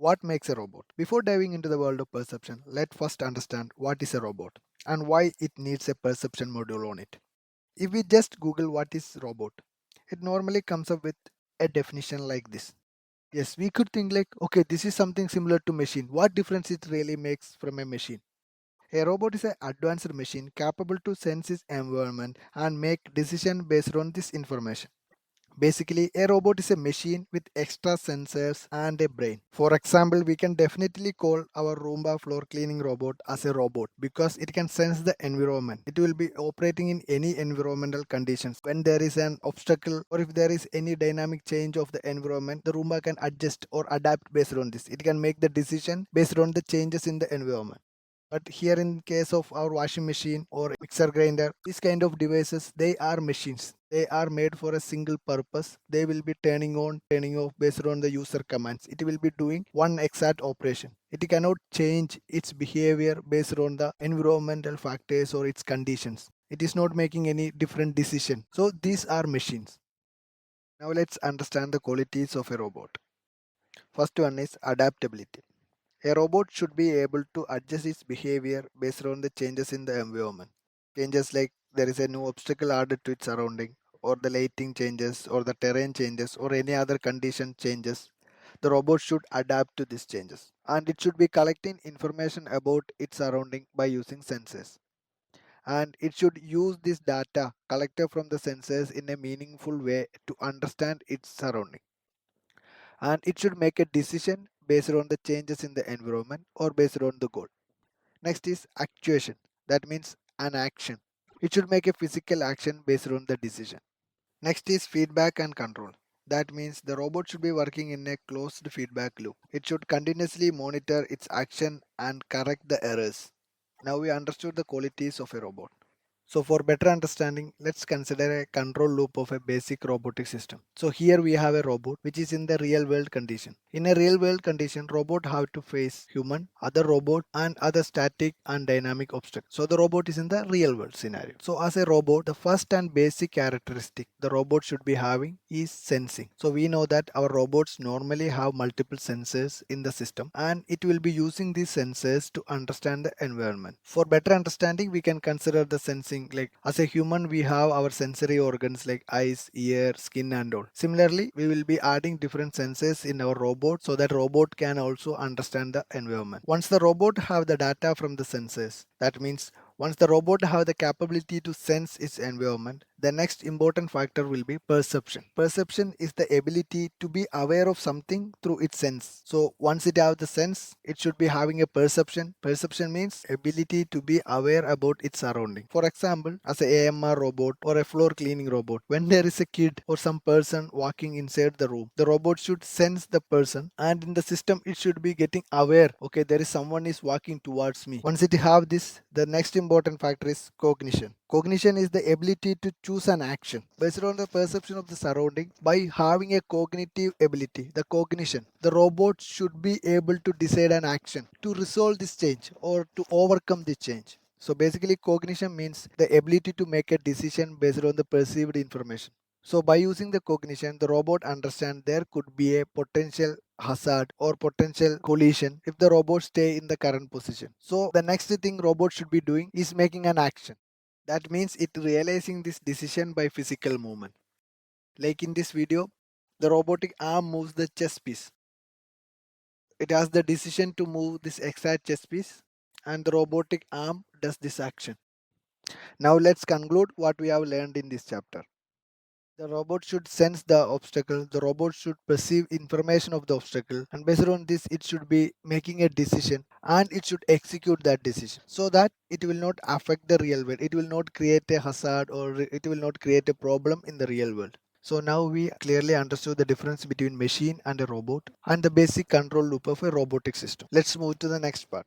What makes a robot? Before diving into the world of perception, let's first understand what is a robot and why it needs a perception module on it. If we just Google what is robot, it normally comes up with a definition like this. Yes, we could think like, okay, this is something similar to machine. What difference it really makes from a machine? A robot is an advanced machine capable to sense its environment and make decisions based on this information. Basically, a robot is a machine with extra sensors and a brain. For example, we can definitely call our Roomba floor cleaning robot as a robot because it can sense the environment. It will be operating in any environmental conditions. When there is an obstacle or if there is any dynamic change of the environment, the Roomba can adjust or adapt based on this. It can make the decision based on the changes in the environment. But here in case of our washing machine or mixer grinder, these kind of devices, they are machines. They are made for a single purpose. They will be turning on, turning off based on the user commands. It will be doing one exact operation. It cannot change its behavior based on the environmental factors or its conditions. It is not making any different decision. So these are machines. Now let's understand the qualities of a robot. First one is adaptability. A robot should be able to adjust its behavior based on the changes in the environment. Changes like there is a new obstacle added to its surrounding, or the lighting changes, or the terrain changes, or any other condition changes. The robot should adapt to these changes. And it should be collecting information about its surrounding by using sensors. And it should use this data collected from the sensors in a meaningful way to understand its surrounding, and it should make a decision based on the changes in the environment or based on the goal. Next is actuation. That means an action. It should make a physical action based on the decision. Next is feedback and control. That means the robot should be working in a closed feedback loop. It should continuously monitor its action and correct the errors. Now we understood the qualities of a robot. So for better understanding, let's consider a control loop of a basic robotic system. So here we have a robot which is in the real world condition. In a real world condition, robot have to face human, other robot and other static and dynamic obstacles. So the robot is in the real world scenario. So as a robot, the first and basic characteristic the robot should be having is sensing. So we know that our robots normally have multiple sensors in the system and it will be using these sensors to understand the environment. For better understanding, we can consider the sensing like as a human we have our sensory organs like eyes, ear, skin and all. Similarly, we will be adding different sensors in our robot so that robot can also understand the environment. Once the robot have the data from the sensors, that means once the robot have the capability to sense its environment, the next important factor will be perception. Perception is the ability to be aware of something through its sense. So once it have the sense, it should be having a perception. Perception means ability to be aware about its surrounding. For example, as a AMR robot or a floor cleaning robot, when there is a kid or some person walking inside the room, the robot should sense the person and in the system it should be getting aware, okay, there is someone is walking towards me. Once it have this, the next important factor is cognition. Cognition is the ability to choose an action based on the perception of the surrounding. By having a cognitive ability, the cognition, the robot should be able to decide an action to resolve this change or to overcome this change. So basically cognition means the ability to make a decision based on the perceived information. So by using the cognition, the robot understands there could be a potential hazard or potential collision if the robot stay in the current position. So the next thing robot should be doing is making an action. That means it realizing this decision by physical movement. Like in this video, the robotic arm moves the chess piece. It has the decision to move this exact chess piece and the robotic arm does this action. Now let's conclude what we have learned in this chapter. The robot should sense the obstacle, the robot should perceive information of the obstacle, and based on this, it should be making a decision and it should execute that decision so that it will not affect the real world. It will not create a hazard or it will not create a problem in the real world. So now we clearly understood the difference between machine and a robot and the basic control loop of a robotic system. Let's move to the next part.